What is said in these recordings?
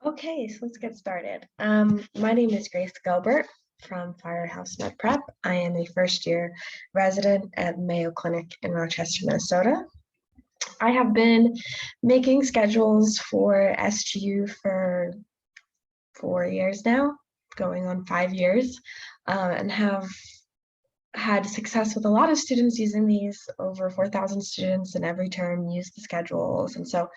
Okay, so let's get started. My name is Grace Gilbert from Firehouse Med Prep. I am a first year resident at Mayo Clinic in Rochester, Minnesota. I have been making schedules for SGU for 4 years now, going on 5 years, and have had success with a lot of students using these. Over 4,000 students in every term use the schedules. And so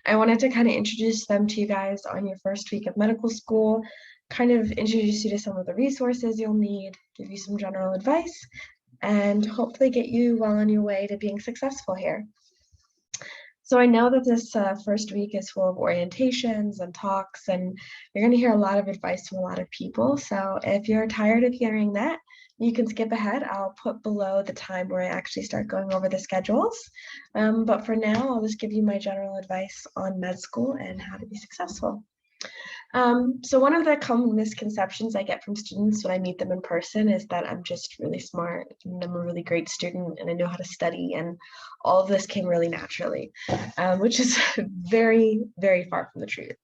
I wanted to kind of introduce them to you guys on your first week of medical school, kind of introduce you to some of the resources you'll need, give you some general advice, and hopefully get you well on your way to being successful here. So I know that this first week is full of orientations and talks, and you're going to hear a lot of advice from a lot of people. So if you're tired of hearing that, you can skip ahead. I'll put below the time where I actually start going over the schedules. But for now, I'll just give you my general advice on med school and how to be successful. So one of the common misconceptions I get from students when I meet them in person is that I'm just really smart and I'm a really great student and I know how to study, and all of this came really naturally, which is very, very far from the truth.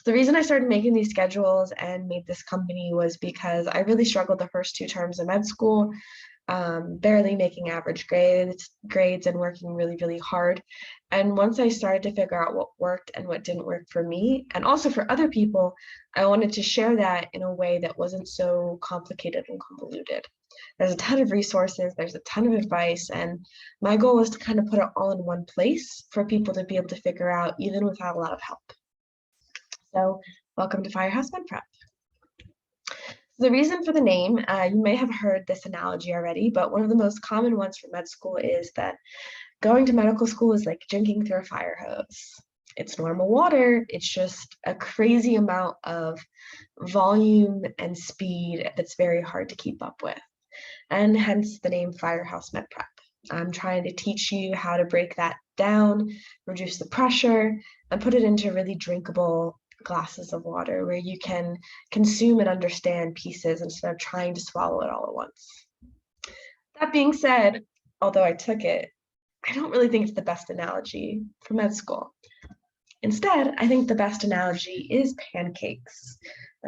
The reason I started making these schedules and made this company was because I really struggled the first 2 terms of med school, barely making average grades and working really, really hard. And once I started to figure out what worked and what didn't work for me, and also for other people, I wanted to share that in a way that wasn't so complicated and convoluted. There's a ton of resources, there's a ton of advice, and my goal was to kind of put it all in one place for people to be able to figure out even without a lot of help. So welcome to Firehouse Med Prep. The reason for the name, you may have heard this analogy already, but one of the most common ones for med school is that going to medical school is like drinking through a fire hose. It's normal water, it's just a crazy amount of volume and speed that's very hard to keep up with. And hence the name Firehouse Med Prep. I'm trying to teach you how to break that down, reduce the pressure, and put it into really drinkable glasses of water where you can consume and understand pieces instead of trying to swallow it all at once. That being said, although I took it, I don't really think it's the best analogy for med school. Instead, I think the best analogy is pancakes.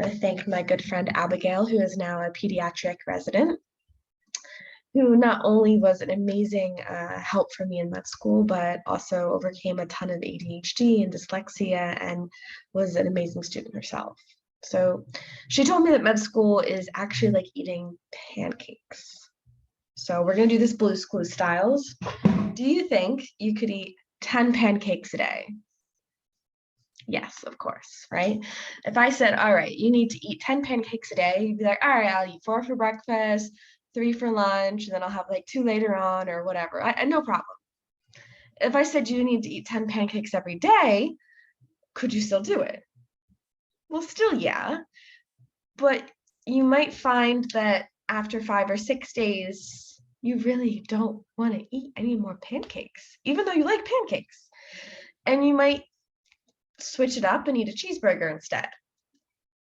I thank my good friend Abigail, who is now a pediatric resident, who not only was an amazing help for me in med school, but also overcame a ton of ADHD and dyslexia and was an amazing student herself. So she told me that med school is actually like eating pancakes. So we're going to do this Blue's Clues styles. Do you think you could eat 10 pancakes a day? Yes, of course, right? If I said, all right, you need to eat 10 pancakes a day, you'd be like, all right, I'll eat 4 for breakfast, 3 for lunch, and then I'll have like 2 later on or whatever. No problem. If I said you need to eat 10 pancakes every day, could you still do it? Well, still, yeah. But you might find that after 5 or 6 days, you really don't want to eat any more pancakes, even though you like pancakes. And you might switch it up and eat a cheeseburger instead.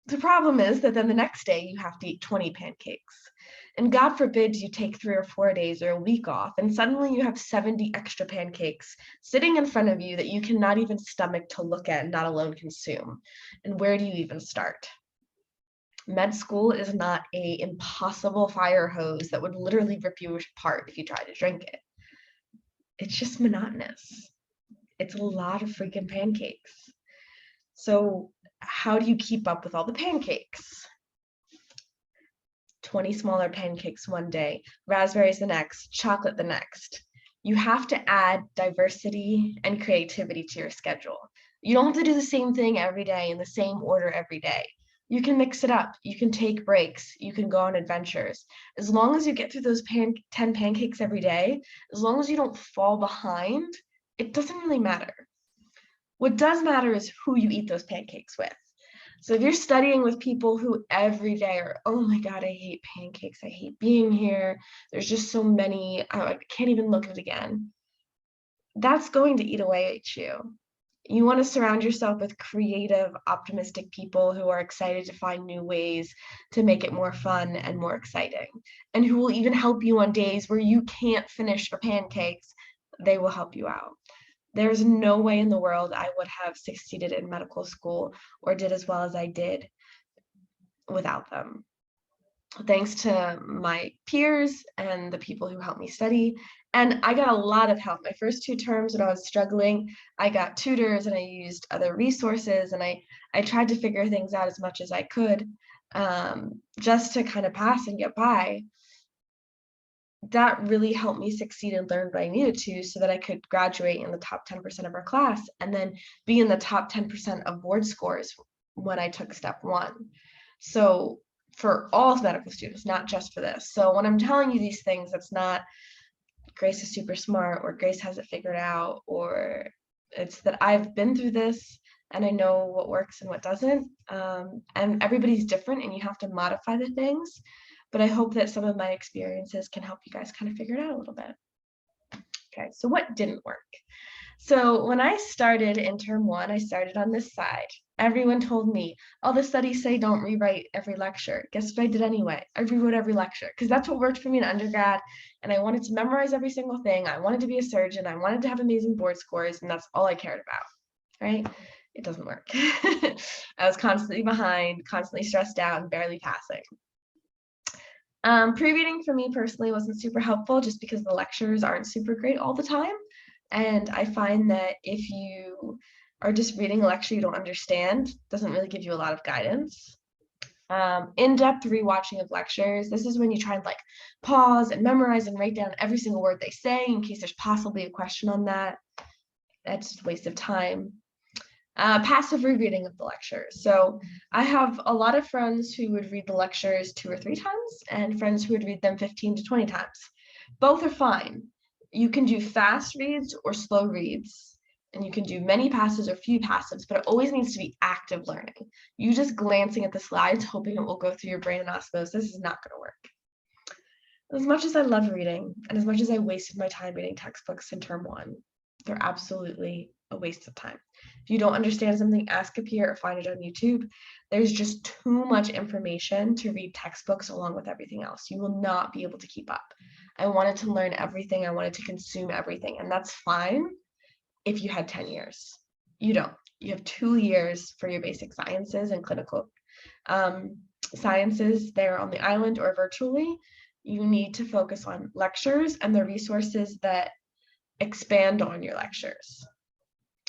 The problem is that then the next day you have to eat 20 pancakes. And God forbid you take 3 or 4 days or a week off, and suddenly you have 70 extra pancakes sitting in front of you that you cannot even stomach to look at, not alone consume. And where do you even start? Med school is not an impossible fire hose that would literally rip you apart if you tried to drink it. It's just monotonous. It's a lot of freaking pancakes. So how do you keep up with all the pancakes? 20 smaller pancakes one day, raspberries the next, chocolate the next. You have to add diversity and creativity to your schedule. You don't have to do the same thing every day in the same order every day. You can mix it up. You can take breaks. You can go on adventures. As long as you get through those 10 pancakes every day, as long as you don't fall behind, it doesn't really matter. What does matter is who you eat those pancakes with. So if you're studying with people who every day are, oh my God, I hate pancakes. I hate being here. There's just so many. I can't even look at it again. That's going to eat away at you. You want to surround yourself with creative, optimistic people who are excited to find new ways to make it more fun and more exciting, and who will even help you on days where you can't finish your pancakes. They will help you out. There's no way in the world I would have succeeded in medical school or did as well as I did without them. Thanks to my peers and the people who helped me study. And I got a lot of help. My first 2 terms when I was struggling, I got tutors and I used other resources, and I tried to figure things out as much as I could, just to kind of pass and get by. That really helped me succeed and learn what I needed to so that I could graduate in the top 10% of our class and then be in the top 10% of board scores when I took step 1. So for all medical students, not just for this. So when I'm telling you these things, it's not Grace is super smart or Grace has it figured out, or it's that I've been through this and I know what works and what doesn't. And everybody's different and you have to modify the things. But I hope that some of my experiences can help you guys kind of figure it out a little bit. Okay, so what didn't work? So when I started in term 1, I started on this side. Everyone told me, all the studies say don't rewrite every lecture. Guess what I did anyway? I rewrote every lecture because that's what worked for me in undergrad. And I wanted to memorize every single thing. I wanted to be a surgeon. I wanted to have amazing board scores. And that's all I cared about, right? It doesn't work. I was constantly behind, constantly stressed out, and barely passing. Pre-reading for me personally wasn't super helpful just because the lectures aren't super great all the time. And I find that if you are just reading a lecture you don't understand, doesn't really give you a lot of guidance. In-depth rewatching of lectures, this is when you try and like pause and memorize and write down every single word they say in case there's possibly a question on that. That's just a waste of time. Passive rereading of the lectures. So I have a lot of friends who would read the lectures 2 or 3 times and friends who would read them 15 to 20 times. Both are fine. You can do fast reads or slow reads, and you can do many passes or few passives, but it always needs to be active learning. You just glancing at the slides, hoping it will go through your brain in osmosis is not going to work. As much as I love reading, and as much as I wasted my time reading textbooks in term 1, they're absolutely a waste of time. If you don't understand something, ask a peer or find it on YouTube. There's just too much information to read textbooks along with everything else. You will not be able to keep up. I wanted to learn everything. I wanted to consume everything. And that's fine if you had 10 years. You don't. You have 2 years for your basic sciences and clinical sciences there on the island or virtually. You need to focus on lectures and the resources that expand on your lectures.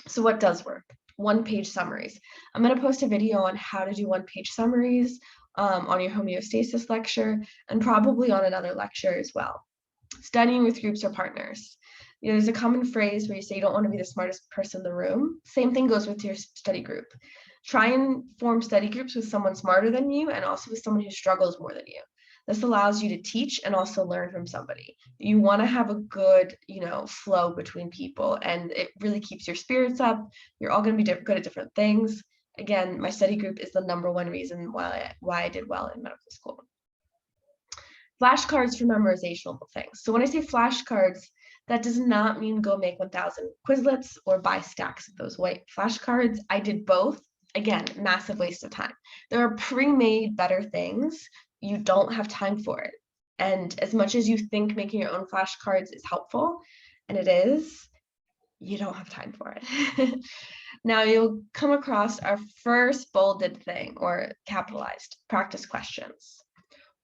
So what does work? 1-page summaries. I'm going to post a video on how to do 1-page summaries on your homeostasis lecture and probably on another lecture as well. Studying with groups or partners. You know, there's a common phrase where you say you don't want to be the smartest person in the room. Same thing goes with your study group. Try and form study groups with someone smarter than you and also with someone who struggles more than you. This allows you to teach and also learn from somebody. You want to have a good, flow between people, and it really keeps your spirits up. You're all going to be good at different things. Again, my study group is the #1 reason why I did well in medical school. Flashcards for memorizational things. So when I say flashcards, that does not mean go make 1,000 Quizlets or buy stacks of those white flashcards. I did both. Again, massive waste of time. There are pre-made better things. You don't have time for it. And as much as you think making your own flashcards is helpful, and it is, you don't have time for it. Now you'll come across our first bolded thing, or capitalized, practice questions.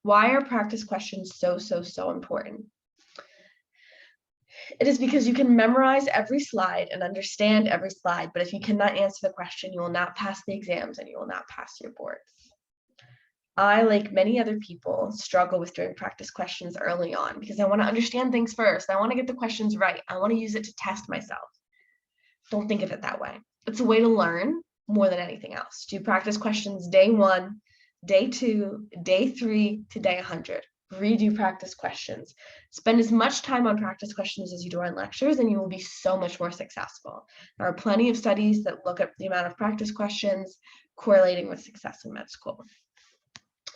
Why are practice questions so important? It is because you can memorize every slide and understand every slide, but if you cannot answer the question, you will not pass the exams and you will not pass your boards. I, like many other people, struggle with doing practice questions early on because I want to understand things first. I want to get the questions right. I want to use it to test myself. Don't think of it that way. It's a way to learn more than anything else. Do practice questions day 1, day 2, day 3 to day 100. Redo practice questions. Spend as much time on practice questions as you do on lectures, and you will be so much more successful. There are plenty of studies that look at the amount of practice questions correlating with success in med school.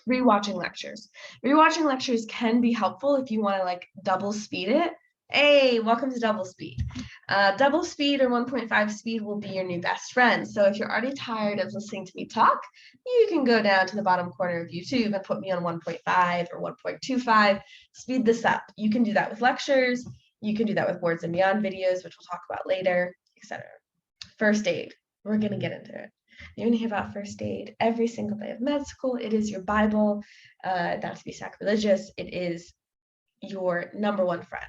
Rewatching lectures. Rewatching lectures can be helpful if you want to double speed it. Hey, welcome to double speed. Double speed or 1.5 speed will be your new best friend. So if you're already tired of listening to me talk, you can go down to the bottom corner of YouTube and put me on 1.5 or 1.25. Speed this up. You can do that with lectures. You can do that with Words and Beyond videos, which we'll talk about later. etc. First aid, we're going to get into it. You're going to hear about first aid every single day of med school. It is your Bible, not to be sacrilegious. It is your number one friend.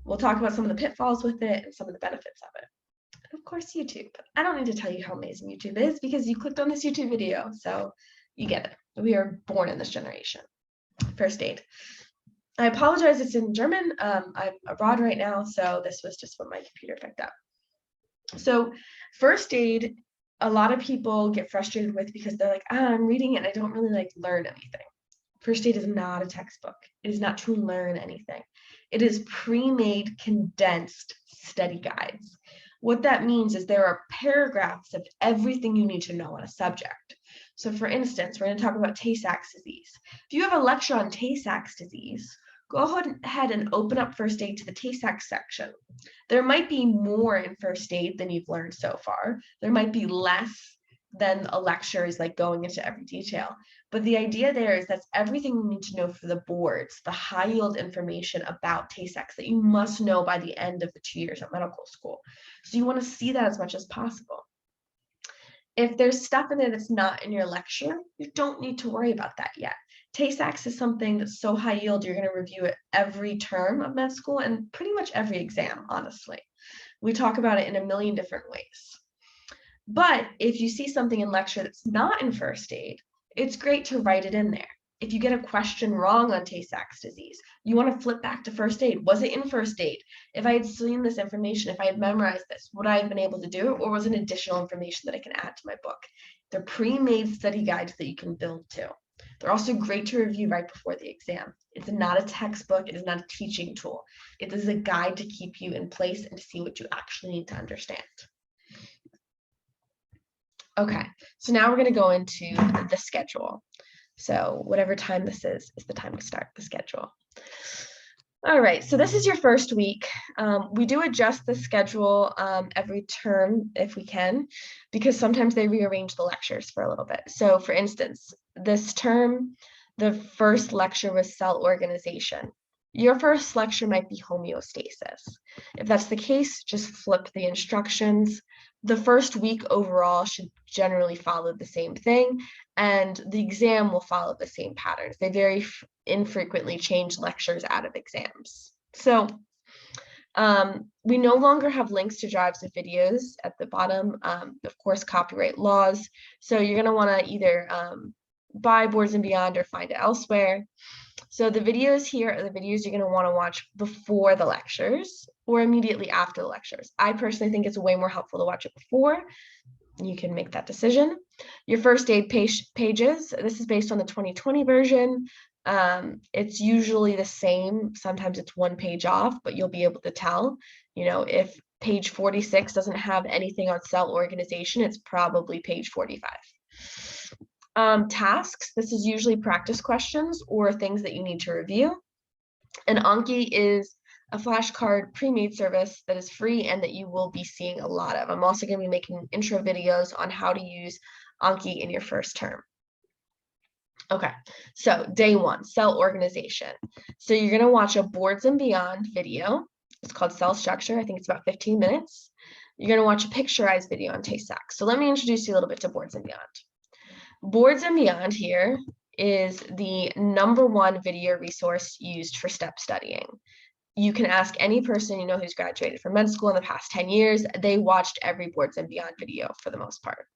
We'll talk about some of the pitfalls with it and some of the benefits of it. And of course, YouTube. I don't need to tell you how amazing YouTube is because you clicked on this YouTube video, so you get it. We are born in this generation. First aid. I apologize, it's in German. I'm abroad right now, so this was just what my computer picked up. So first aid, a lot of people get frustrated with because they're like, I'm reading it and I don't really learn anything. First aid is not a textbook. It is not to learn anything. It is pre-made, condensed study guides. What that means is there are paragraphs of everything you need to know on a subject. So for instance, we're going to talk about Tay-Sachs disease. If you have a lecture on Tay-Sachs disease, go ahead and open up first aid to the Tay-Sachs section. There might be more in first aid than you've learned so far. There might be less than a lecture is going into every detail. But the idea there is that's everything you need to know for the boards, the high yield information about Tay-Sachs that you must know by the end of the 2 years at medical school. So you want to see that as much as possible. If there's stuff in there that's not in your lecture, you don't need to worry about that yet. Tay-Sachs is something that's so high yield, you're going to review it every term of med school and pretty much every exam, honestly. We talk about it in a million different ways. But if you see something in lecture that's not in first aid, it's great to write it in there. If you get a question wrong on Tay-Sachs disease, you want to flip back to first aid. Was it in first aid? If I had seen this information, if I had memorized this, would I have been able to do it? Or was it additional information that I can add to my book? They're pre-made study guides that you can build to. They're also great to review right before the exam. It's not a textbook. It is not a teaching tool. It is a guide to keep you in place and to see what you actually need to understand. Okay, so now we're going to go into the schedule. So whatever time this is the time to start the schedule. All right, so this is your first week. We do adjust the schedule every term if we can, because sometimes they rearrange the lectures for a little bit. So for instance, this term, the first lecture was cell organization. Your first lecture might be homeostasis. If that's the case, just flip the instructions. The first week overall should generally follow the same thing, and the exam will follow the same patterns. They very infrequently change lectures out of exams. So we no longer have links to drives of videos at the bottom, of course, copyright laws. So you're going to want to either buy Boards and Beyond or find it elsewhere. So the videos here are the videos you're going to want to watch before the lectures or immediately after the lectures. I personally think it's way more helpful to watch it before. You can make that decision. Your first aid pages, this is based on the 2020 version. It's usually the same. Sometimes it's one page off, but you'll be able to tell, if page 46 doesn't have anything on cell organization, it's probably page 45. Tasks, this is usually practice questions or things that you need to review. And Anki is a flashcard pre-made service that is free and that you will be seeing a lot of. I'm also going to be making intro videos on how to use Anki in your first term. Okay, so day one, cell organization. So you're going to watch a Boards and Beyond video. It's called Cell Structure. I think it's about 15 minutes. You're going to watch a picturize video on Tay-Sachs. So let me introduce you a little bit to Boards and Beyond. Boards and Beyond here is the #1 video resource used for step studying. You can ask any person who's graduated from med school in the past 10 years. They watched every Boards and Beyond video for the most part.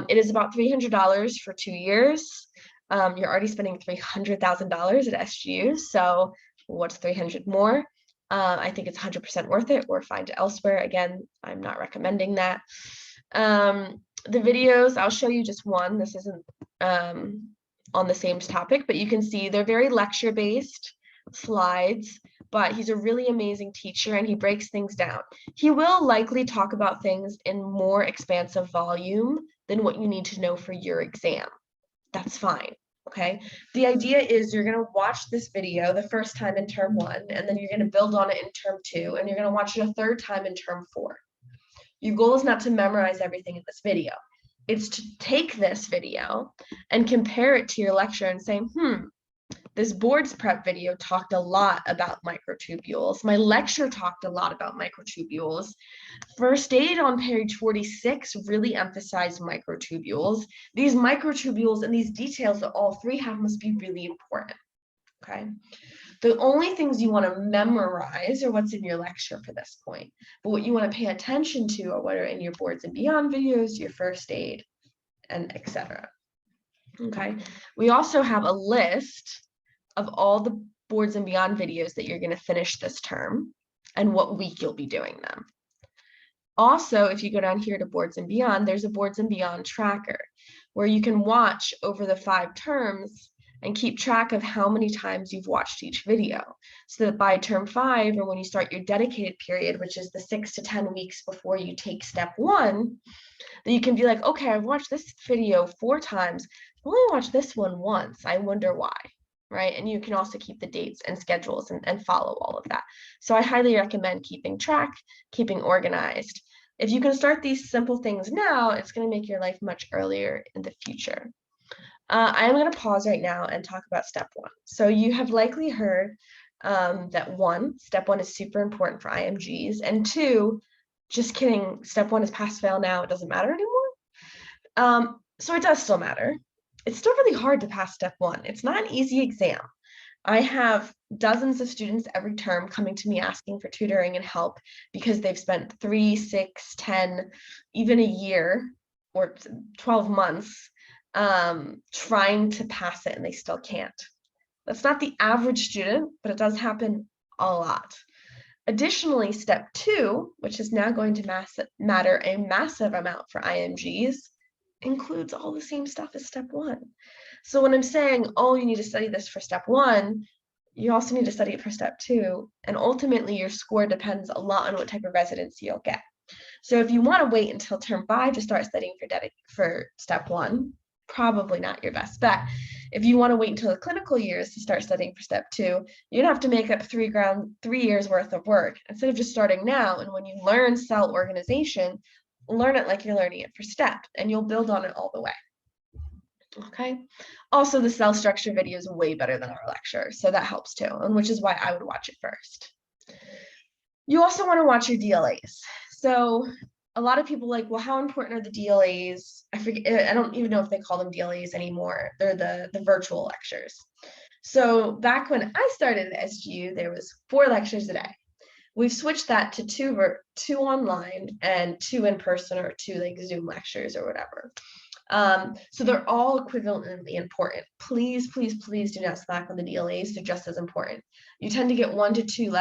It is about $300 for 2 years. You're already spending $300,000 at SGU, so what's 300 more? I think it's 100% worth it, or find it elsewhere. Again, I'm not recommending that. The videos, I'll show you just one. This isn't on the same topic, but you can see they're very lecture-based slides, but he's a really amazing teacher and he breaks things down. He will likely talk about things in more expansive volume than what you need to know for your exam. That's fine, okay? The idea is you're going to watch this video the first time in term 1, and then you're going to build on it in term 2, and you're going to watch it a third time in term 4. Your goal is not to memorize everything in this video. It's to take this video and compare it to your lecture and say, This boards prep video talked a lot about microtubules. My lecture talked a lot about microtubules. First aid on page 46 really emphasized microtubules. These microtubules and these details that all three have must be really important, okay? The only things you want to memorize are what's in your lecture for this point. But what you want to pay attention to are what are in your boards and beyond videos, your first aid, and etc. Okay. We also have a list of all the boards and beyond videos that you're going to finish this term and what week you'll be doing them. Also, if you go down here to boards and beyond, there's a boards and beyond tracker where you can watch over the 5 terms and keep track of how many times you've watched each video. So that by term 5, or when you start your dedicated period, which is the 6 to 10 weeks before you take step 1, then you can be like, okay, I've watched this video 4 times. I've only watched this one once. I wonder why, right? And you can also keep the dates and schedules and follow all of that. So I highly recommend keeping track, keeping organized. If you can start these simple things now, it's going to make your life much earlier in the future. I am going to pause right now and talk about step 1. So you have likely heard that step 1 is super important for IMGs, and 2, just kidding, step 1 is pass fail now, it doesn't matter anymore. So it does still matter. It's still really hard to pass step 1. It's not an easy exam. I have dozens of students every term coming to me asking for tutoring and help because they've spent 3, 6, 10, even a year or 12 months trying to pass it and they still can't. That's not the average student, but it does happen a lot. Additionally, step 2, which is now going to matter a massive amount for IMGs, includes all the same stuff as step 1. So when I'm saying, oh, you need to study this for step 1, you also need to study it for step 2. And ultimately, your score depends a lot on what type of residency you'll get. So if you want to wait until term 5 to start studying for step 1, probably not your best bet. If you want to wait until the clinical years to start studying for step 2, you'd have to make up 3 years worth of work instead of just starting now. And when you learn cell organization, learn it like you're learning it for step, and you'll build on it all the way. Okay. Also, the cell structure video is way better than our lecture, so that helps too, and which is why I would watch it first. You also want to watch your DLAs. So a lot of people are like, well, how important are the DLAs? I forget, I don't even know if they call them DLAs anymore. They're the virtual lectures. So back when I started at SGU, there was 4 lectures a day. We've switched that to 2 online and 2 in person, or 2 like Zoom lectures or whatever. So they're all equivalently important. Please, please, please do not slack on the DLAs. They're just as important. You tend to get 1 to 2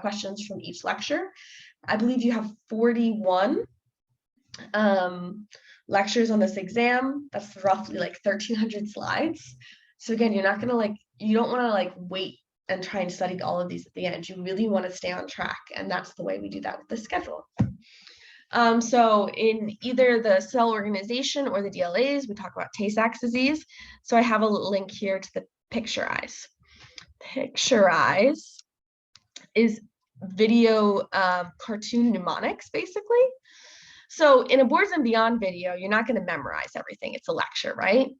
questions from each lecture. I believe you have 41 lectures on this exam. That's roughly like 1,300 slides. So again, you don't want to wait and try and study all of these at the end. You really want to stay on track, and that's the way we do that with the schedule. So in either the cell organization or the DLAs, we talk about Tay-Sachs disease. So I have a link here to the picturize. Picturize is video cartoon mnemonics, basically. So in a boards and beyond video, you're not going to memorize everything. It's a lecture, right?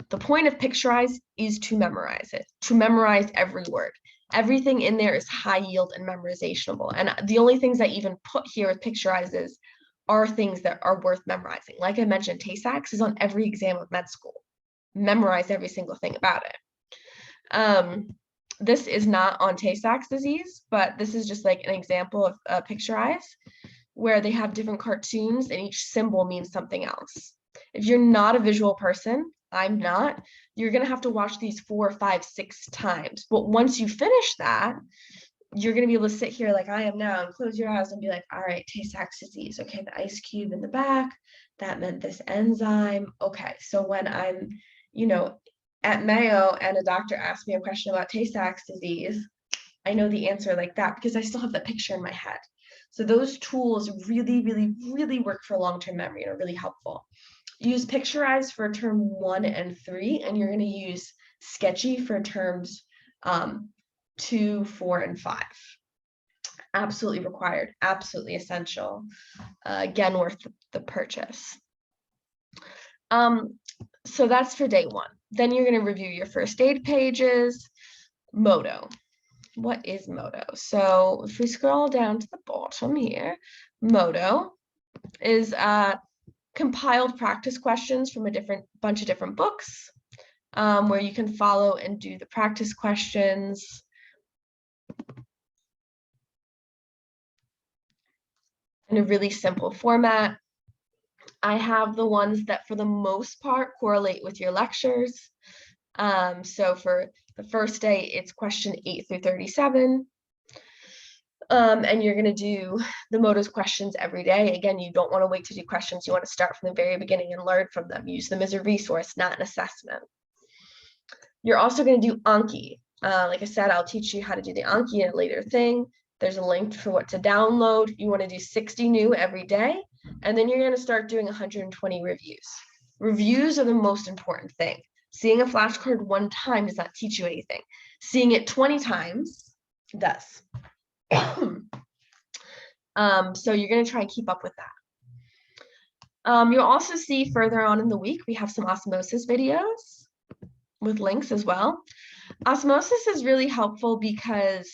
The point of picturize is to memorize it, to memorize every word. Everything in there is high yield and memorizationable. And the only things I even put here with picturizes are things that are worth memorizing. Like I mentioned, Tay-Sachs is on every exam of med school. Memorize every single thing about it. This is not on Tay-Sachs disease, but this is just like an example of picturize, where they have different cartoons and each symbol means something else. If you're not a visual person, I'm not, you're going to have to watch these 4, 5, 6 times. But once you finish that, you're going to be able to sit here like I am now and close your eyes and be like, all right, Tay-Sachs disease. Okay, the ice cube in the back, that meant this enzyme. Okay, so when I'm, at Mayo and a doctor asked me a question about Tay-Sachs disease, I know the answer like that because I still have the picture in my head. So those tools really, really, really work for long-term memory and are really helpful. Use picturize for term 1 and 3, and you're going to use sketchy for terms 2, 4, and 5. Absolutely required, absolutely essential. Again, worth the purchase. So that's for day 1. Then you're going to review your first aid pages. Moto. What is Moto? So if we scroll down to the bottom here, Moto is compiled practice questions from a bunch of different books, where you can follow and do the practice questions. In a really simple format. I have the ones that for the most part correlate with your lectures. So for the first day, it's question 8 through 37. And you're going to do the Moto's questions every day. Again, you don't want to wait to do questions. You want to start from the very beginning and learn from them. Use them as a resource, not an assessment. You're also going to do Anki. Like I said, I'll teach you how to do the Anki in a later thing. There's a link for what to download. You want to do 60 new every day. And then you're going to start doing 120 reviews. Reviews are the most important thing. Seeing a flashcard one time does not teach you anything. Seeing it 20 times does. So you're going to try and keep up with that. You'll also see further on in the week, we have some osmosis videos with links as well. Osmosis is really helpful because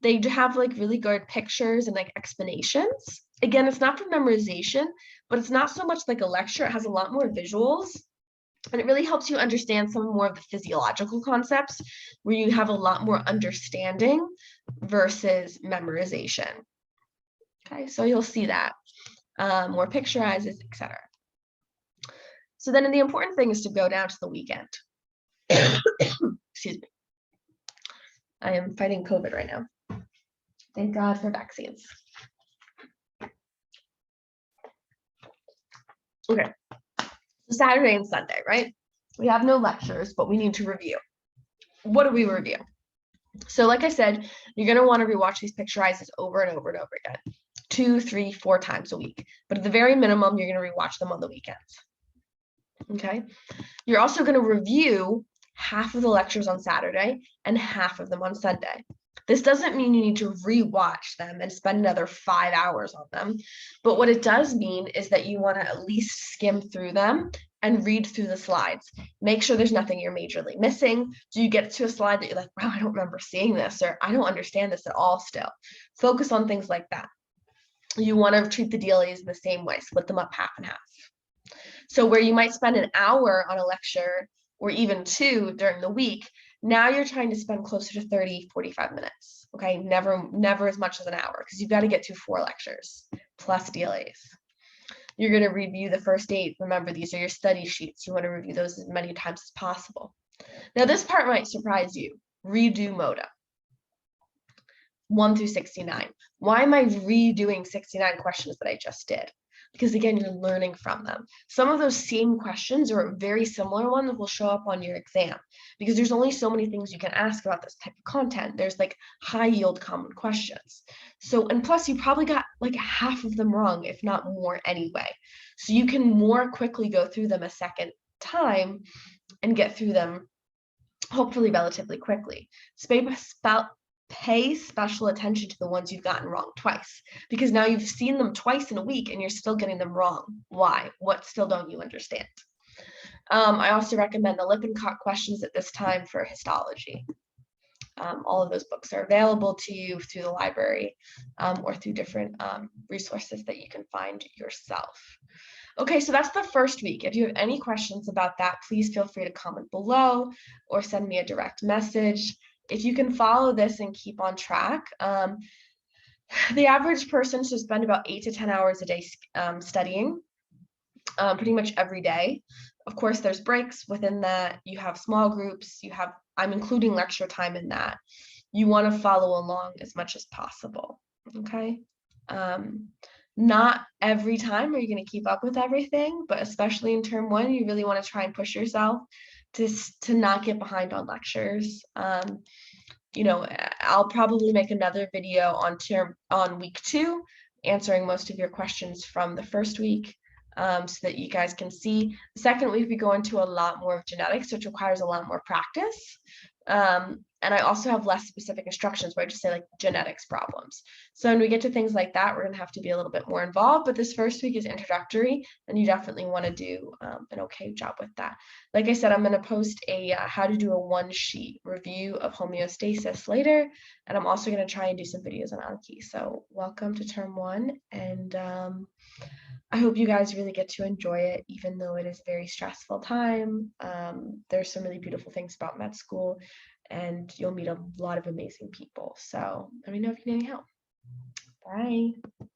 they have like really good pictures and like explanations. Again, it's not for memorization, but it's not so much like a lecture. It has a lot more visuals, and it really helps you understand some more of the physiological concepts where you have a lot more understanding versus memorization. Okay, so you'll see that more picturizes, etc. So then the important thing is to go down to the weekend. Excuse me. I am fighting COVID right now. Thank God for vaccines. Okay, so Saturday and Sunday, right? We have no lectures, but we need to review. What do we review? So like I said, you're going to want to rewatch these picturizes over and over and over again, 2, 3, 4 times a week. But at the very minimum, you're going to rewatch them on the weekends. Okay. You're also going to review half of the lectures on Saturday and half of them on Sunday. This doesn't mean you need to rewatch them and spend another 5 hours on them. But what it does mean is that you want to at least skim through them and read through the slides. Make sure there's nothing you're majorly missing. Do you get to a slide that you're like, wow, I don't remember seeing this, or I don't understand this at all still? Focus on things like that. You want to treat the dlas in the same way, split them up half and half. So where you might spend an hour on a lecture or even 2 during the week, now you're trying to spend closer to 30, 45 minutes. Okay, never as much as an hour, because you've got to get to 4 lectures plus dlas. You're going to review the first 8. Remember, these are your study sheets. You want to review those as many times as possible. Now, this part might surprise you. Redo Moto 1 through 69. Why am I redoing 69 questions that I just did? Because again, you're learning from them. Some of those same questions or very similar ones will show up on your exam, because there's only so many things you can ask about this type of content. There's like high yield common questions. So, and plus you probably got like half of them wrong, if not more anyway. So you can more quickly go through them a second time and get through them hopefully relatively quickly. Pay special attention to the ones you've gotten wrong twice, because now you've seen them twice in a week and you're still getting them wrong. Why? What still don't you understand? I also recommend the Lippincott questions at this time for histology. All of those books are available to you through the library or through different resources that you can find yourself. Okay, so that's the first week. If you have any questions about that, please feel free to comment below or send me a direct message. If you can follow this and keep on track, the average person should spend about 8 to 10 hours a day studying, pretty much every day. Of course, there's breaks within that. You have small groups. I'm including lecture time in that. You want to follow along as much as possible. Okay. Not every time are you going to keep up with everything, but especially in term 1, you really want to try and push yourself to not get behind on lectures. You know, I'll probably make another video on week 2, answering most of your questions from the first week, so that you guys can see. The second week we go into a lot more of genetics, which requires a lot more practice. And I also have less specific instructions where I just say like genetics problems. So when we get to things like that, we're going to have to be a little bit more involved. But this first week is introductory, and you definitely want to do an okay job with that. Like I said, I'm going to post a how to do a one-sheet review of homeostasis later. And I'm also going to try and do some videos on Anki. So welcome to term 1. And I hope you guys really get to enjoy it, even though it is a very stressful time. There's some really beautiful things about med school, and you'll meet a lot of amazing people. So let me know if you need any help. Bye.